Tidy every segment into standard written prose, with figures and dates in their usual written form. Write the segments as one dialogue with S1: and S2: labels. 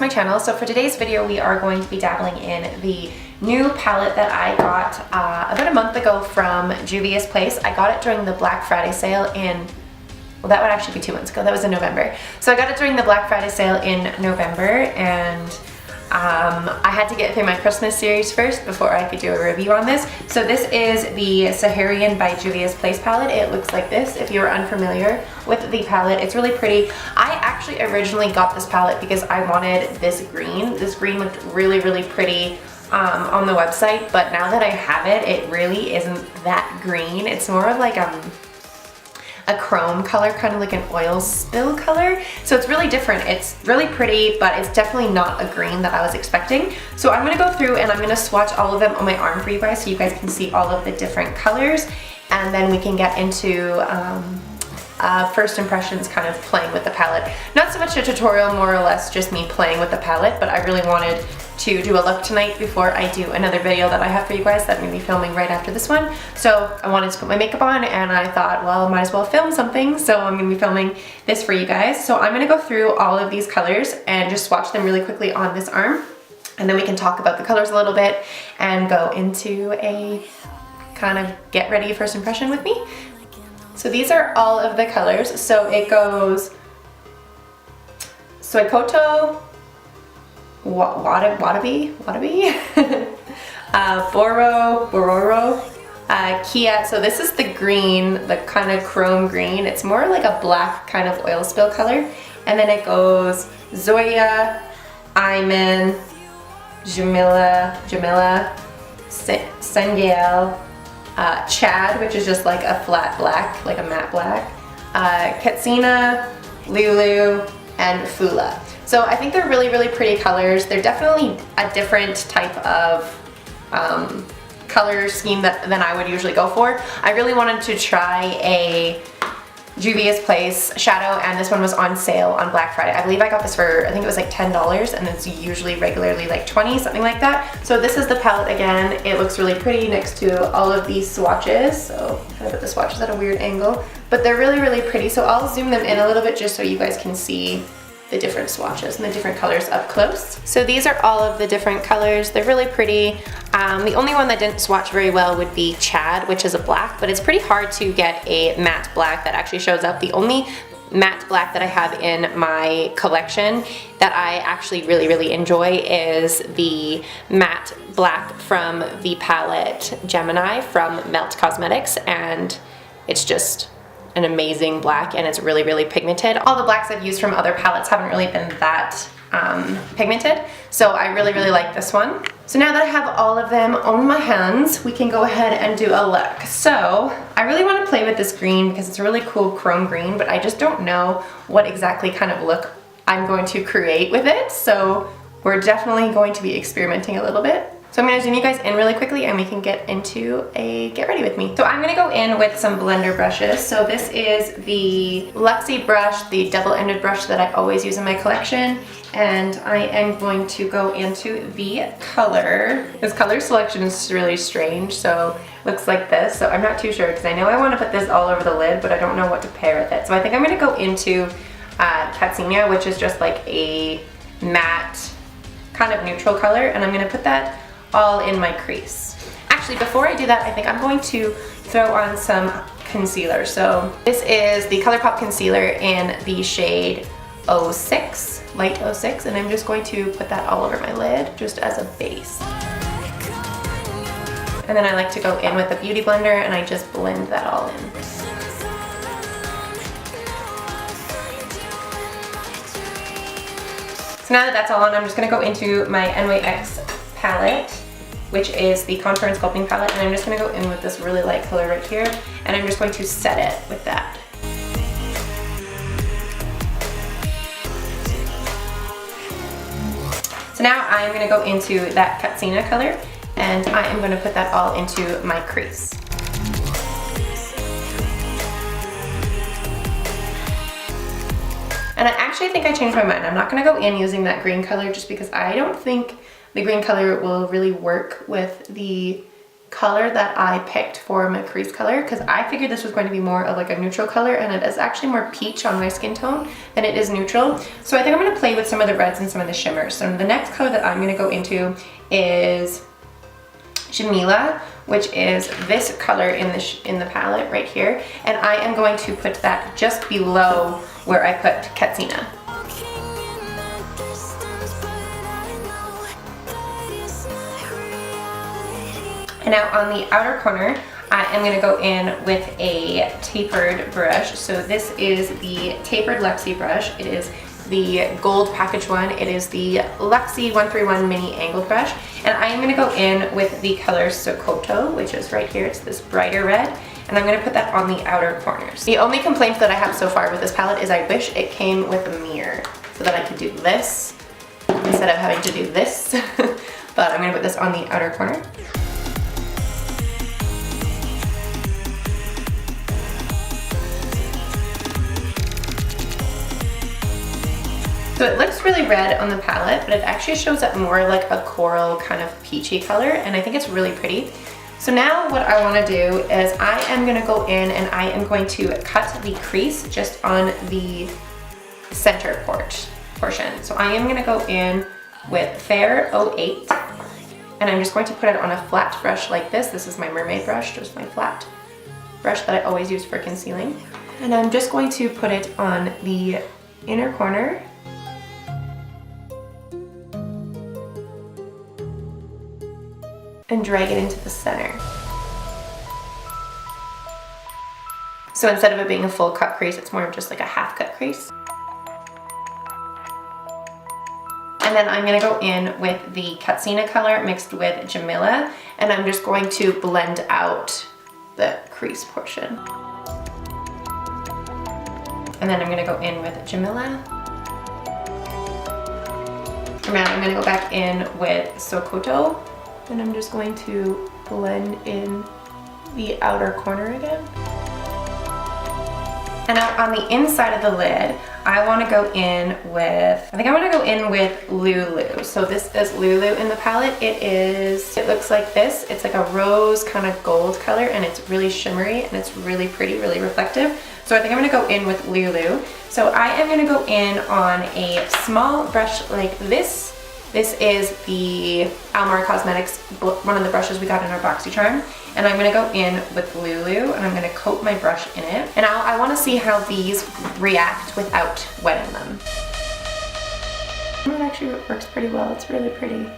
S1: my channel. So for today's video, we are going to be dabbling in the new palette that I got about a month ago from Juvia's place. I got it during the Black Friday sale in, well, that would actually be 2 months ago. That was in November. So I got it during the Black Friday sale in November, and I had to get through my Christmas series first before I could do a review on this. So this is the Saharan by Juvia's Place palette. It looks like this if you're unfamiliar with the palette. It's really pretty. I actually originally got this palette because I wanted this green. This green looked really, really pretty on the website, but now that I have it, it really isn't that green. It's more of like a chrome color, kind of like an oil spill color. So it's really different. It's really pretty, but it's definitely not a green that I was expecting. So I'm gonna go through and I'm gonna swatch all of them on my arm for you guys so you guys can see all of the different colors, and then we can get into first impressions, kind of playing with the palette. Not so much a tutorial, more or less just me playing with the palette, but I really wanted to do a look tonight before I do another video that I have for you guys that I'm going to be filming right after this one. So I wanted to put my makeup on, and I thought, well, I might as well film something, so I'm going to be filming this for you guys. So I'm going to go through all of these colors and just swatch them really quickly on this arm, and then we can talk about the colors a little bit and go into a kind of get ready first impression with me. So these are all of the colors. So it goes Soikoto, Watabi, Bororo, Kia. So this is the green, the kind of chrome green. It's more like a black kind of oil spill color. And then it goes Zoya, Iman, Jamila, Sengael, Chad, which is just like a flat black, like a matte black, Katsina, Lulu, and Fula. So I think they're really, really pretty colors. They're definitely a different type of color scheme than I would usually go for. I really wanted to try a Juvia's Place shadow, and this one was on sale on Black Friday. I believe I got this for, I think it was like $10, and it's usually regularly like 20, something like that. So this is the palette again. It looks really pretty next to all of these swatches. So I'm gonna put the swatches at a weird angle, but they're really, really pretty. So I'll zoom them in a little bit just so you guys can see the different swatches and the different colors up close. So these are all of the different colors. They're really pretty. The only one that didn't swatch very well would be Chad, which is a black, but it's pretty hard to get a matte black that actually shows up. The only matte black that I have in my collection that I actually really, really enjoy is the matte black from the palette Gemini from Melt Cosmetics, and it's just an amazing black, and it's really, really pigmented. All the blacks I've used from other palettes haven't really been that pigmented, so I really, really like this one. So now that I have all of them on my hands, we can go ahead and do a look. So I really want to play with this green because it's a really cool chrome green, but I just don't know what exactly kind of look I'm going to create with it, so we're definitely going to be experimenting a little bit. So I'm going to zoom you guys in really quickly and we can get into a get ready with me. So I'm going to go in with some blender brushes. So this is the Luxie brush, the double-ended brush that I always use in my collection. And I am going to go into the color. This color selection is really strange, so looks like this. So I'm not too sure because I know I want to put this all over the lid, but I don't know what to pair with it. So I think I'm going to go into Katsina, which is just like a matte kind of neutral color, and I'm going to put that all in my crease. Actually, before I do that, I think I'm going to throw on some concealer. So this is the ColourPop concealer in the shade 06, light 06, and I'm just going to put that all over my lid just as a base. And then I like to go in with a beauty blender and I just blend that all in. So now that that's all on, I'm just going to go into my NYX palette, which is the Contour and Sculpting palette, and I'm just going to go in with this really light color right here, and I'm just going to set it with that. So now I'm going to go into that Katsina color, and I am going to put that all into my crease. And I actually think I changed my mind. I'm not going to go in using that green color just because I don't think the green color will really work with the color that I picked for my crease color because I figured this was going to be more of like a neutral color, and it is actually more peach on my skin tone than it is neutral. So I think I'm going to play with some of the reds and some of the shimmers. So the next color that I'm going to go into is Jamila, which is this color in the palette right here, and I am going to put that just below where I put Katsina. And now on the outer corner, I am going to go in with a tapered brush. So this is the tapered Luxie brush. It is the gold package one. It is the Luxie 131 mini angled brush. And I am going to go in with the color Sokoto, which is right here. It's this brighter red. And I'm going to put that on the outer corners. The only complaint that I have so far with this palette is I wish it came with a mirror so that I could do this instead of having to do this. But I'm going to put this on the outer corner. So it looks really red on the palette, but it actually shows up more like a coral kind of peachy color, and I think it's really pretty. So now what I want to do is I am going to go in and I am going to cut the crease just on the center portion. So I am going to go in with Fair 08, and I'm just going to put it on a flat brush like this. This is my mermaid brush, just my flat brush that I always use for concealing. And I'm just going to put it on the inner corner. And drag it into the center. So instead of it being a full cut crease, it's more of just like a half cut crease. And then I'm gonna go in with the Katsina color mixed with Jamila, and I'm just going to blend out the crease portion. And then I'm gonna go in with Jamila. And now I'm gonna go back in with Sokoto. And I'm just going to blend in the outer corner again. And now on the inside of the lid, I want to go in with, I think I want to go in with Lulu. So this is Lulu in the palette. It looks like this. It's like a rose kind of gold color, and it's really shimmery and it's really pretty, really reflective. So I think I'm going to go in with Lulu. So I am going to go in on a small brush like this. This is the Almar Cosmetics, one of the brushes we got in our BoxyCharm. And I'm gonna go in with Lulu and I'm gonna coat my brush in it. And I wanna see how these react without wetting them. It actually works pretty well, it's really pretty.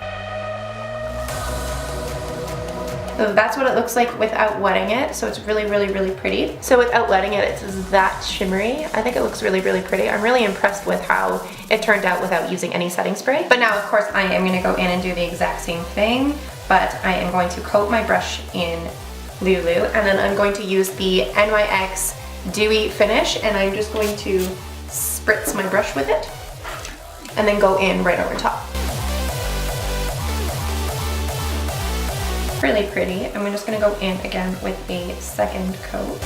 S1: So that's what it looks like without wetting it. So it's really, really, really pretty. So without wetting it, it's that shimmery. I think it looks really, really pretty. I'm really impressed with how it turned out without using any setting spray. But now, of course, I am gonna go in and do the exact same thing, but I am going to coat my brush in Lulu, and then I'm going to use the NYX Dewy Finish, and I'm just going to spritz my brush with it, and then go in right over top. Really pretty. I'm just gonna go in again with a second coat.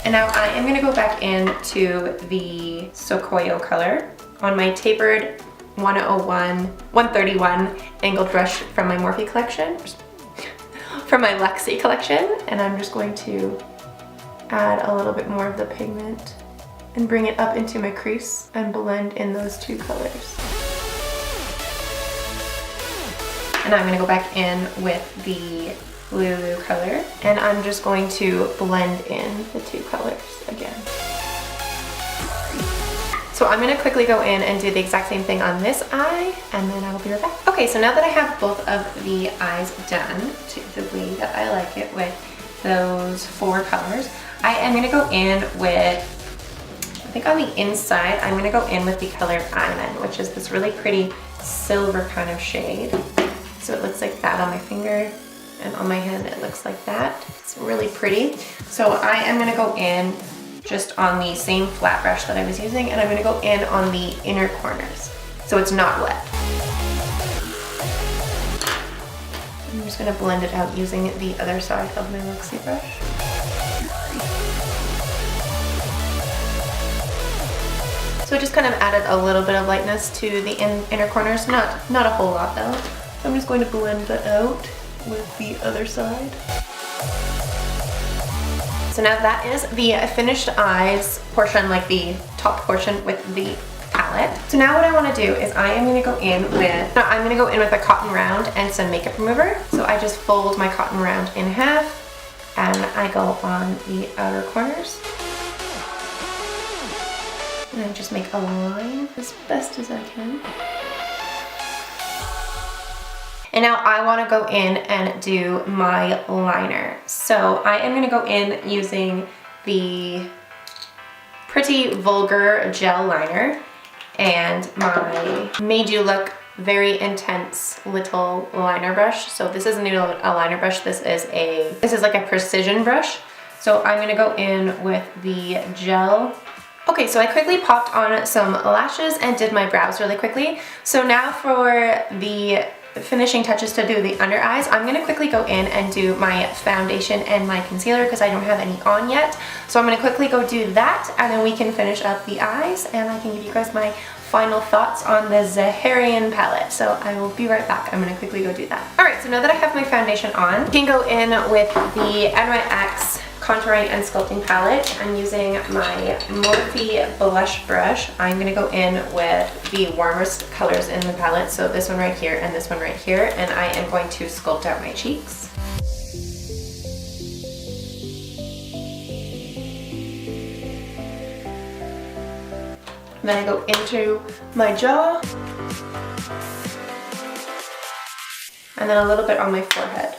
S1: And now I am gonna go back into the Sokoyo color on my tapered 131 angled brush from my Morphe collection, from my Luxie collection, and I'm just going to add a little bit more of the pigment and bring it up into my crease and blend in those two colors. And I'm going to go back in with the Lulu color, and I'm just going to blend in the two colors again. So I'm going to quickly go in and do the exact same thing on this eye, and then I will be right back. Okay, so now that I have both of the eyes done to the way that I like it with those 4 colors, I am going to go in with, I think on the inside, I'm going to go in with the color Island, which is this really pretty silver kind of shade. So it looks like that on my finger, and on my hand it looks like that. It's really pretty. So I am gonna go in just on the same flat brush that I was using, and I'm gonna go in on the inner corners, so it's not wet. I'm just gonna blend it out using the other side of my Luxie brush. So it just kind of added a little bit of lightness to the inner corners, not a whole lot though. I'm just going to blend that out with the other side. So now that is the finished eyes portion, like the top portion with the palette. So now what I want to do is I'm going to go in with a cotton round and some makeup remover. So I just fold my cotton round in half and I go on the outer corners. And I just make a line as best as I can. And now I want to go in and do my liner. So I am going to go in using the Pretty Vulgar Gel Liner and my Made You Look Very Intense little liner brush. So this isn't even a liner brush, this is like a precision brush. So I'm going to go in with the gel. Okay, so I quickly popped on some lashes and did my brows really quickly. So now for the finishing touches to do the under eyes, I'm going to quickly go in and do my foundation and my concealer because I don't have any on yet. So I'm going to quickly go do that and then we can finish up the eyes and I can give you guys my final thoughts on the Saharan palette. So I will be right back. I'm going to quickly go do that. Alright, so now that I have my foundation on, you can go in with the NYX contouring and sculpting palette. I'm using my Morphe blush brush. I'm going to go in with the warmest colors in the palette, so this one right here and this one right here, and I am going to sculpt out my cheeks. Then I go into my jaw, and then a little bit on my forehead.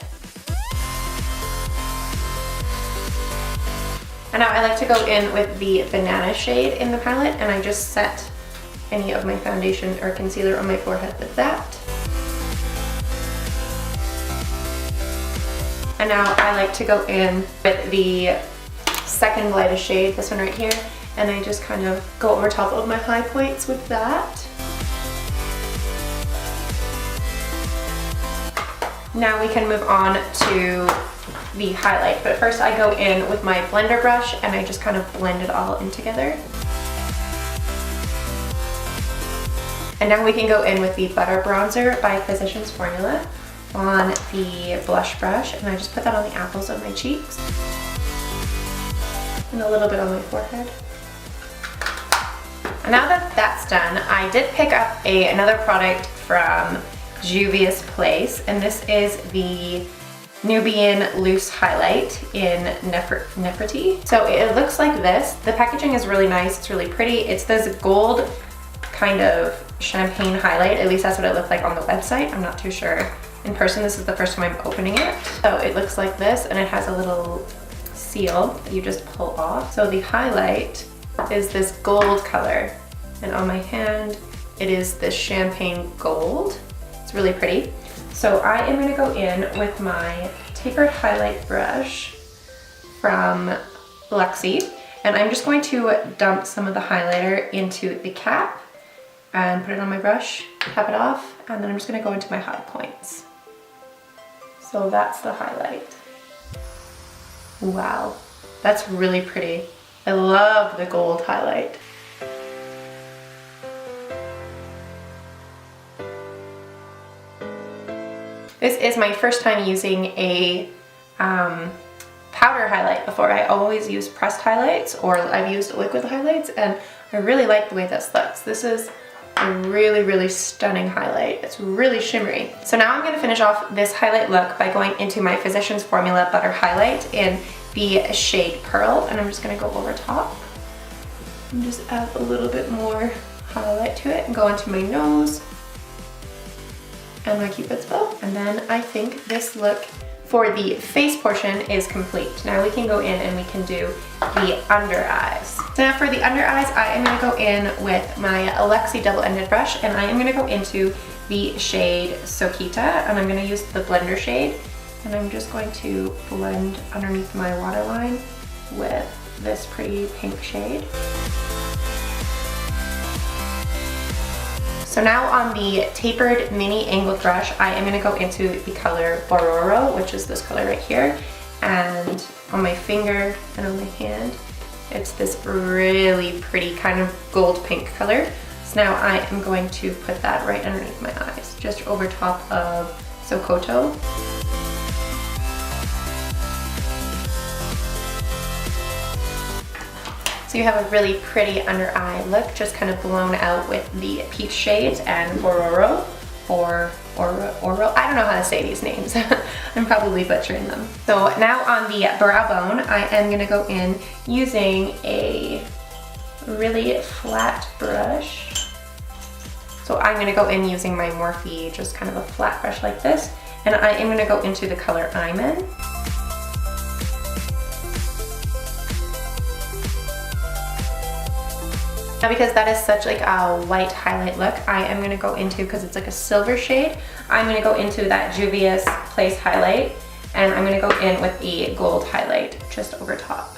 S1: And now I like to go in with the banana shade in the palette and I just set any of my foundation or concealer on my forehead with that. And now I like to go in with the second lightest shade, this one right here, and I just kind of go over top of my high points with that. Now we can move on to the highlight, but first I go in with my blender brush and I just kind of blend it all in together. And now we can go in with the Butter Bronzer by Physicians Formula on the blush brush, and I just put that on the apples of my cheeks and a little bit on my forehead. And now that that's done, I did pick up another product from Juvias Place, and this is the Nubian Loose Highlight in Nefertiti. So it looks like this. The packaging is really nice, it's really pretty. It's this gold kind of champagne highlight, at least that's what it looked like on the website. I'm not too sure. In person, this is the first time I'm opening it. So it looks like this, and it has a little seal that you just pull off. So the highlight is this gold color, and on my hand, it is this champagne gold. It's really pretty. So I am going to go in with my tapered highlight brush from Luxie, and I'm just going to dump some of the highlighter into the cap and put it on my brush, tap it off, and then I'm just going to go into my high points. So that's the highlight. Wow, that's really pretty. I love the gold highlight. This is my first time using a powder highlight before. I always use pressed highlights, or I've used liquid highlights, and I really like the way this looks. This is a really, really stunning highlight. It's really shimmery. So now I'm going to finish off this highlight look by going into my Physicians Formula Butter Highlight in the shade Pearl, and I'm just going to go over top and just add a little bit more highlight to it and go into my nose and my cupid's bow. And then I think this look for the face portion is complete. Now we can go in and we can do the under eyes. So now for the under eyes, I am going to go in with my Luxie double-ended brush, and I am going to go into the shade Sokita, and I'm going to use the blender shade, and I'm just going to blend underneath my waterline with this pretty pink shade. So now on the tapered mini angled brush, I am going to go into the color Bororo, which is this color right here, and on my finger and on my hand, it's this really pretty kind of gold pink color. So now I am going to put that right underneath my eyes, just over top of Sokoto. So you have a really pretty under eye look, just kind of blown out with the peach shades and Ororo, or Oro. I don't know how to say these names. I'm probably butchering them. So now on the brow bone, I am gonna go in using a really flat brush. So I'm gonna go in using my Morphe, just kind of a flat brush like this, and I am gonna go into the color I'm in. Now because that is such like a white highlight look, I am gonna go into, because it's like a silver shade, I'm gonna go into that Juvias Place highlight, and I'm gonna go in with the gold highlight just over top.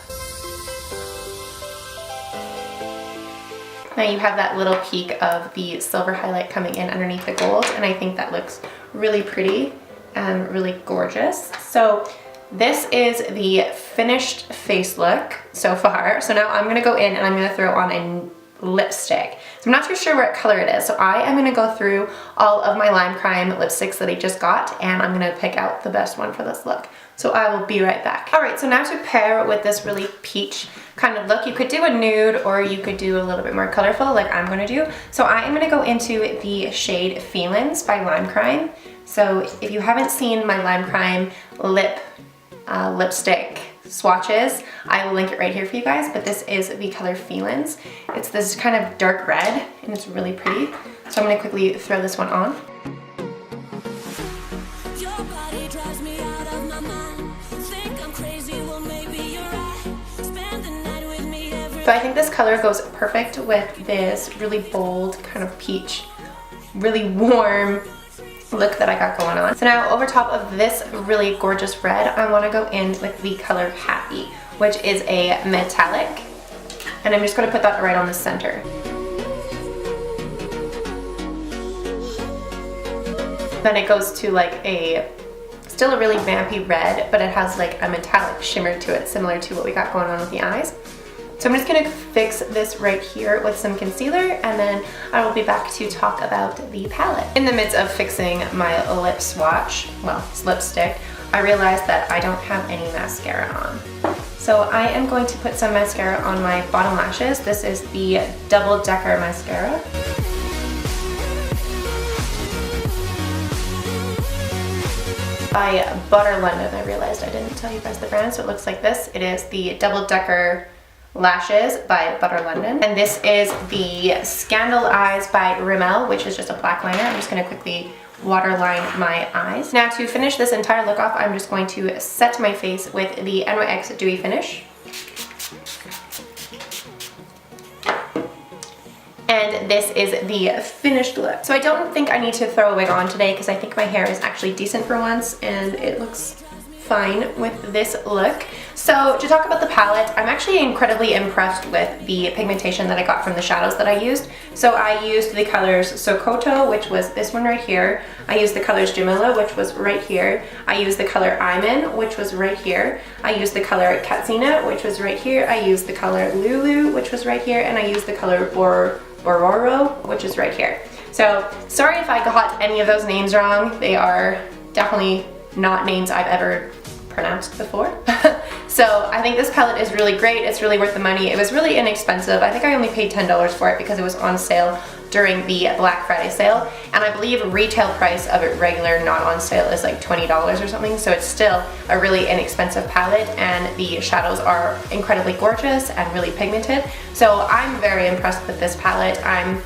S1: Now you have that little peak of the silver highlight coming in underneath the gold, and I think that looks really pretty and really gorgeous. So this is the finished face look so far. So now I'm gonna go in and I'm gonna throw on a lipstick. So I'm not too sure what color it is. So I am gonna go through all of my Lime Crime lipsticks that I just got, and I'm gonna pick out the best one for this look. So I will be right back. All right, so now to pair with this really peach kind of look, you could do a nude or you could do a little bit more colorful like I'm gonna do. So I am gonna go into the shade Feelings by Lime Crime. So if you haven't seen my Lime Crime lipstick swatches, I will link it right here for you guys, but this is the color Feelings. It's this kind of dark red and it's really pretty. So I'm gonna quickly throw this one on.
S2: Your body drives me out of my mind. Think I'm crazy, well maybe you're right. Spend the night with me every.
S1: So I think this color goes perfect with this really bold kind of peach, really warm look that I got going on. So now over top of this really gorgeous red, I want to go in with the color Happy, which is a metallic, and I'm just going to put that right on the center. Then it goes to like still a really vampy red, but it has like a metallic shimmer to it, similar to what we got going on with the eyes. So I'm just gonna fix this right here with some concealer, and then I will be back to talk about the palette. In the midst of fixing my lip swatch, well, it's lipstick, I realized that I don't have any mascara on. So I am going to put some mascara on my bottom lashes. This is the Double Decker mascara. By Butter London. I realized I didn't tell you guys the brand, so it looks like this. It is the Double Decker Lashes by Butter London. And this is the Scandal Eyes by Rimmel, which is just a black liner. I'm just gonna quickly waterline my eyes. Now to finish this entire look off, I'm just going to set my face with the NYX Dewy Finish. And this is the finished look. So I don't think I need to throw a wig on today because I think my hair is actually decent for once and it looks fine with this look. So to talk about the palette, I'm actually incredibly impressed with the pigmentation that I got from the shadows that I used. So I used the colors Sokoto, which was this one right here. I used the colors Jamila, which was right here. I used the color I'm in, which was right here. I used the color Katsina, which was right here. I used the color Lulu, which was right here. And I used the color Ororo, which is right here. So sorry if I got any of those names wrong. They are definitely not names I've ever pronounced before. So I think this palette is really great. It's really worth the money. It was really inexpensive. I think I only paid $10 for it because it was on sale during the Black Friday sale. And I believe retail price of it regular, not on sale, is like $20 or something. So it's still a really inexpensive palette, and the shadows are incredibly gorgeous and really pigmented. So I'm very impressed with this palette. I'm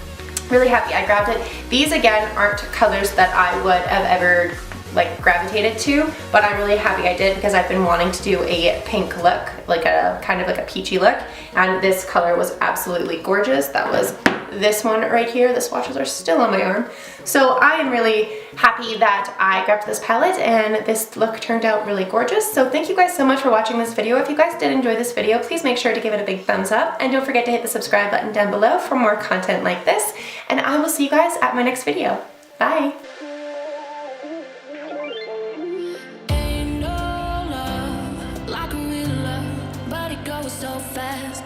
S1: really happy I grabbed it. These again aren't colors that I would have ever like gravitated to, but I'm really happy I did because I've been wanting to do a pink look, like a kind of like a peachy look, and this color was absolutely gorgeous. That was this one right here. The swatches are still on my arm. So I am really happy that I grabbed this palette and this look turned out really gorgeous. So thank you guys so much for watching this video. If you guys did enjoy this video, please make sure to give it a big thumbs up, and don't forget to hit the subscribe button down below for more content like this, and I will see you guys at my next video. Bye!
S2: Like a real love, but it goes so fast.